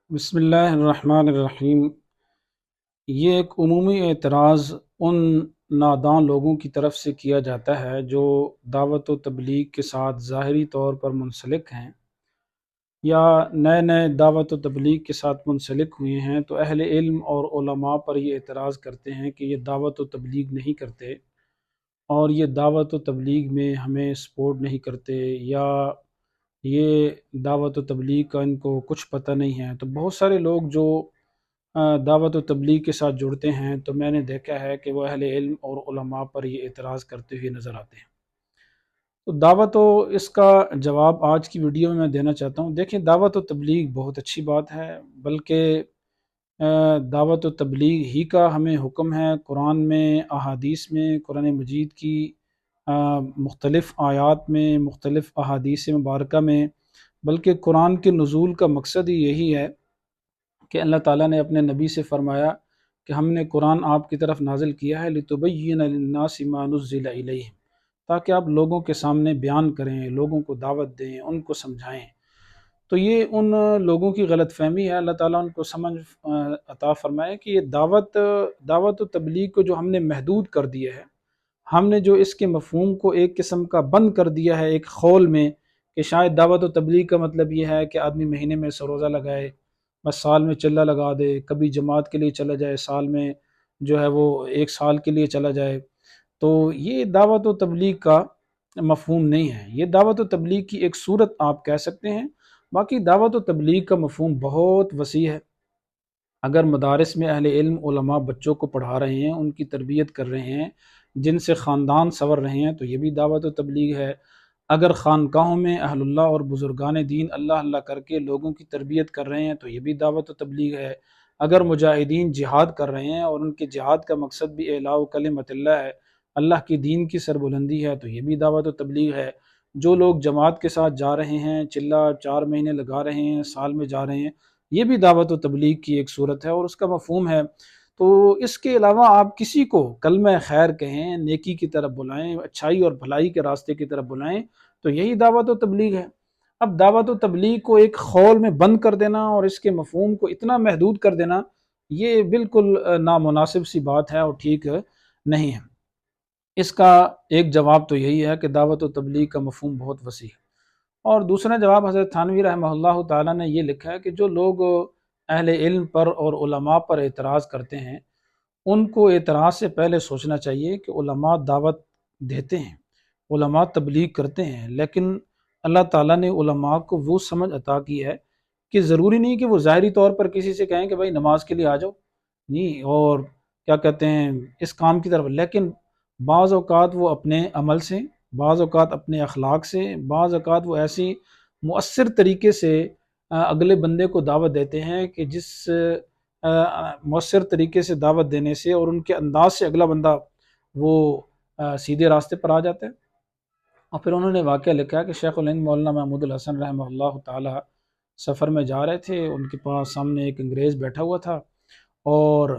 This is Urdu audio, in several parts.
بسم اللہ الرحمن الرحیم۔ یہ ایک عمومی اعتراض ان ناداں لوگوں کی طرف سے کیا جاتا ہے جو دعوت و تبلیغ کے ساتھ ظاہری طور پر منسلک ہیں یا نئے نئے دعوت و تبلیغ کے ساتھ منسلک ہوئے ہیں، تو اہل علم اور علماء پر یہ اعتراض کرتے ہیں کہ یہ دعوت و تبلیغ نہیں کرتے اور یہ دعوت و تبلیغ میں ہمیں سپورٹ نہیں کرتے، یا یہ دعوت و تبلیغ کا ان کو کچھ پتہ نہیں ہے۔ تو بہت سارے لوگ جو دعوت و تبلیغ کے ساتھ جڑتے ہیں، تو میں نے دیکھا ہے کہ وہ اہل علم اور علماء پر یہ اعتراض کرتے ہوئے نظر آتے ہیں۔ تو دعوت و اس کا جواب آج کی ویڈیو میں دینا چاہتا ہوں۔ دیکھیں، دعوت و تبلیغ بہت اچھی بات ہے، بلکہ دعوت و تبلیغ ہی کا ہمیں حکم ہے قرآن میں، احادیث میں، قرآن مجید کی مختلف آیات میں، مختلف احادیث مبارکہ میں۔ بلکہ قرآن کے نزول کا مقصد ہی یہی ہے کہ اللہ تعالیٰ نے اپنے نبی سے فرمایا کہ ہم نے قرآن آپ کی طرف نازل کیا ہے لِتُبَيِّنَ لِلنَّاسِ مَا نُزِّلَ إِلَيْهِمْ، تاکہ آپ لوگوں کے سامنے بیان کریں، لوگوں کو دعوت دیں، ان کو سمجھائیں۔ تو یہ ان لوگوں کی غلط فہمی ہے، اللہ تعالیٰ ان کو سمجھ عطا فرمائے کہ یہ دعوت و تبلیغ کو جو ہم نے محدود کر دیا ہے، ہم نے جو اس کے مفہوم کو ایک قسم کا بند کر دیا ہے ایک خول میں، کہ شاید دعوت و تبلیغ کا مطلب یہ ہے کہ آدمی مہینے میں 100 روزہ لگائے، بس سال میں چلہ لگا دے، کبھی جماعت کے لیے چلا جائے، سال میں جو ہے وہ 1 سال کے لیے چلا جائے۔ تو یہ دعوت و تبلیغ کا مفہوم نہیں ہے، یہ دعوت و تبلیغ کی ایک صورت آپ کہہ سکتے ہیں۔ باقی دعوت و تبلیغ کا مفہوم بہت وسیع ہے۔ اگر مدارس میں اہل علم علماء بچوں کو پڑھا رہے ہیں، ان کی تربیت کر رہے ہیں، جن سے خاندان سنور رہے ہیں، تو یہ بھی دعوت و تبلیغ ہے۔ اگر خانقاہوں میں اہل اللہ اور بزرگان دین اللہ اللہ کر کے لوگوں کی تربیت کر رہے ہیں، تو یہ بھی دعوت و تبلیغ ہے۔ اگر مجاہدین جہاد کر رہے ہیں اور ان کے جہاد کا مقصد بھی اعلاء کلمت اللہ ہے، اللہ کی دین کی سربلندی ہے، تو یہ بھی دعوت و تبلیغ ہے۔ جو لوگ جماعت کے ساتھ جا رہے ہیں، چلہ 4 مہینے لگا رہے ہیں، سال میں جا رہے ہیں، یہ بھی دعوت و تبلیغ کی ایک صورت ہے اور اس کا مفہوم ہے۔ تو اس کے علاوہ آپ کسی کو کلمہ خیر کہیں، نیکی کی طرف بلائیں، اچھائی اور بھلائی کے راستے کی طرف بلائیں، تو یہی دعوت و تبلیغ ہے۔ اب دعوت و تبلیغ کو ایک خول میں بند کر دینا اور اس کے مفہوم کو اتنا محدود کر دینا، یہ بالکل نامناسب سی بات ہے اور ٹھیک نہیں ہے۔ اس کا ایک جواب تو یہی ہے کہ دعوت و تبلیغ کا مفہوم بہت وسیع ہے۔ اور دوسرا جواب حضرت تھانوی رحمہ اللہ تعالیٰ نے یہ لکھا ہے کہ جو لوگ اہل علم پر اور علماء پر اعتراض کرتے ہیں، ان کو اعتراض سے پہلے سوچنا چاہیے کہ علماء دعوت دیتے ہیں، علماء تبلیغ کرتے ہیں، لیکن اللہ تعالیٰ نے علماء کو وہ سمجھ عطا کی ہے کہ ضروری نہیں کہ وہ ظاہری طور پر کسی سے کہیں کہ بھائی نماز کے لیے آ جاؤ، نہیں، اور کیا کہتے ہیں اس کام کی طرف، لیکن بعض اوقات وہ اپنے عمل سے، بعض اوقات اپنے اخلاق سے، بعض اوقات وہ ایسی مؤثر طریقے سے اگلے بندے کو دعوت دیتے ہیں کہ جس مؤثر طریقے سے دعوت دینے سے اور ان کے انداز سے اگلا بندہ وہ سیدھے راستے پر آ جاتا ہے۔ اور پھر انہوں نے واقعہ لکھا ہے کہ شیخ الہند مولانا محمود الحسن رحمہ اللہ تعالی سفر میں جا رہے تھے، ان کے پاس سامنے ایک انگریز بیٹھا ہوا تھا، اور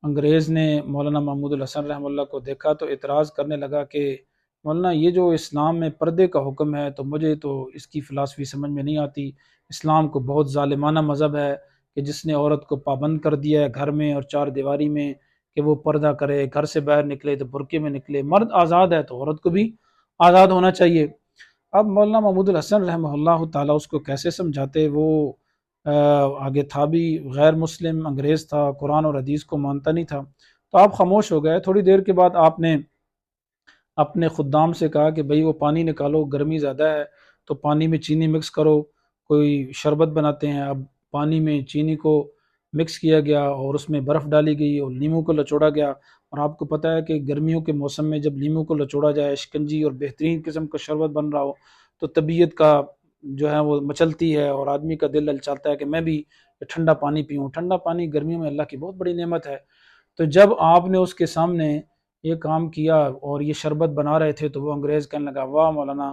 انگریز نے مولانا محمود الحسن رحمہ اللہ کو دیکھا تو اعتراض کرنے لگا کہ مولانا یہ جو اسلام میں پردے کا حکم ہے تو مجھے تو اس کی فلسفی سمجھ میں نہیں آتی، اسلام کو بہت ظالمانہ مذہب ہے کہ جس نے عورت کو پابند کر دیا ہے گھر میں اور 4 دیواری میں کہ وہ پردہ کرے، گھر سے باہر نکلے تو برقعے میں نکلے، مرد آزاد ہے تو عورت کو بھی آزاد ہونا چاہیے۔ اب مولانا محمود الحسن رحمہ اللہ تعالیٰ اس کو کیسے سمجھاتے، وہ آگے تھا بھی غیر مسلم انگریز تھا، قرآن اور حدیث کو مانتا نہیں تھا، تو آپ خاموش ہو گئے۔ تھوڑی دیر کے بعد آپ نے اپنے خدام سے کہا کہ بھئی وہ پانی نکالو، گرمی زیادہ ہے تو پانی میں چینی مکس کرو، کوئی شربت بناتے ہیں۔ اب پانی میں چینی کو مکس کیا گیا اور اس میں برف ڈالی گئی اور لیموں کو لچوڑا گیا، اور آپ کو پتہ ہے کہ گرمیوں کے موسم میں جب لیموں کو لچوڑا جائے، شکنجی اور بہترین قسم کا شربت بن رہا ہو، تو طبیعت کا جو ہے وہ مچلتی ہے اور آدمی کا دل للچاتا ہے کہ میں بھی ٹھنڈا پانی پیوں۔ ٹھنڈا پانی گرمیوں میں اللہ کی بہت بڑی نعمت ہے۔ تو جب آپ نے اس کے سامنے یہ کام کیا اور یہ شربت بنا رہے تھے، تو وہ انگریز کہنے لگا واہ مولانا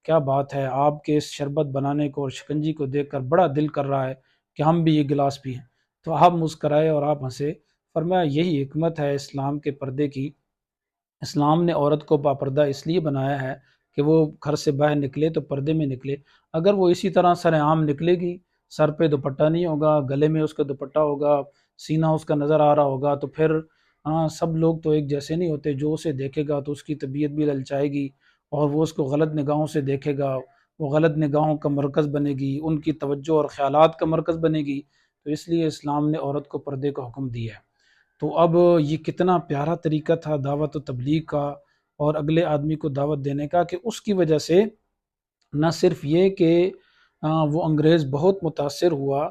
کیا بات ہے، آپ کے اس شربت بنانے کو اور شکنجی کو دیکھ کر بڑا دل کر رہا ہے کہ ہم بھی یہ گلاس پئیں۔ تو آپ مسکرائے اور آپ ہنسے، فرمایا یہی حکمت ہے اسلام کے پردے کی۔ اسلام نے عورت کو باپردہ اس لیے بنایا ہے کہ وہ گھر سے باہر نکلے تو پردے میں نکلے، اگر وہ اسی طرح سر عام نکلے گی سر پہ دوپٹہ نہیں ہوگا، گلے میں اس کا دوپٹہ ہوگا، سینہ اس کا نظر آ رہا ہوگا، تو پھر سب لوگ تو ایک جیسے نہیں ہوتے۔ جو اسے دیکھے گا تو اس کی طبیعت بھی للچائے گی، اور وہ اس کو غلط نگاہوں سے دیکھے گا، وہ غلط نگاہوں کا مرکز بنے گی، ان کی توجہ اور خیالات کا مرکز بنے گی۔ تو اس لیے اسلام نے عورت کو پردے کا حکم دیا ہے۔ تو اب یہ کتنا پیارا طریقہ تھا دعوت و تبلیغ کا اور اگلے آدمی کو دعوت دینے کا، کہ اس کی وجہ سے نہ صرف یہ کہ وہ انگریز بہت متاثر ہوا،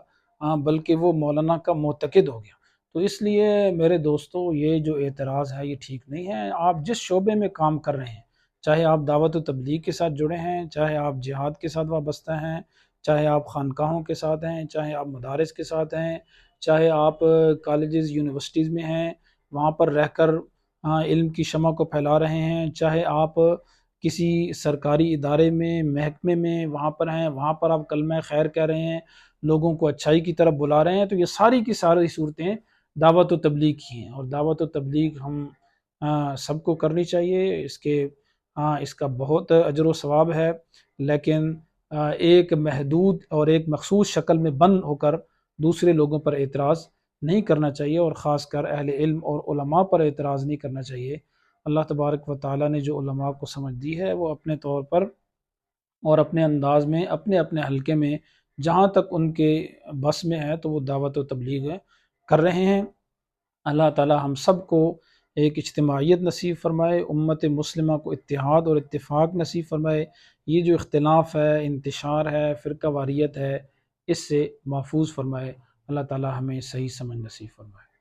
بلکہ وہ مولانا کا معتقد ہو گیا۔ تو اس لیے میرے دوستو، یہ جو اعتراض ہے یہ ٹھیک نہیں ہے۔ آپ جس شعبے میں کام کر رہے ہیں، چاہے آپ دعوت و تبلیغ کے ساتھ جڑے ہیں، چاہے آپ جہاد کے ساتھ وابستہ ہیں، چاہے آپ خانقاہوں کے ساتھ ہیں، چاہے آپ مدارس کے ساتھ ہیں، چاہے آپ کالجز یونیورسٹیز میں ہیں، وہاں پر رہ کر علم کی شمع کو پھیلا رہے ہیں، چاہے آپ کسی سرکاری ادارے میں، محکمے میں وہاں پر ہیں، وہاں پر آپ کلمہ خیر کہہ رہے ہیں، لوگوں کو اچھائی کی طرف بلا رہے ہیں، تو یہ ساری کی ساری صورتیں دعوت و تبلیغ کی ہیں۔ اور دعوت و تبلیغ ہم سب کو کرنی چاہیے، اس کا بہت اجر و ثواب ہے، لیکن ایک محدود اور ایک مخصوص شکل میں بند ہو کر دوسرے لوگوں پر اعتراض نہیں کرنا چاہیے، اور خاص کر اہل علم اور علماء پر اعتراض نہیں کرنا چاہیے۔ اللہ تبارک و تعالیٰ نے جو علماء کو سمجھ دی ہے، وہ اپنے طور پر اور اپنے انداز میں، اپنے اپنے حلقے میں جہاں تک ان کے بس میں ہے، تو وہ دعوت و تبلیغ کر رہے ہیں۔ اللہ تعالیٰ ہم سب کو ایک اجتماعیت نصیب فرمائے، امت مسلمہ کو اتحاد اور اتفاق نصیب فرمائے، یہ جو اختلاف ہے، انتشار ہے، فرقہ واریت ہے، اس سے محفوظ فرمائے۔ اللہ تعالیٰ ہمیں صحیح سمجھ نصیب فرمائے۔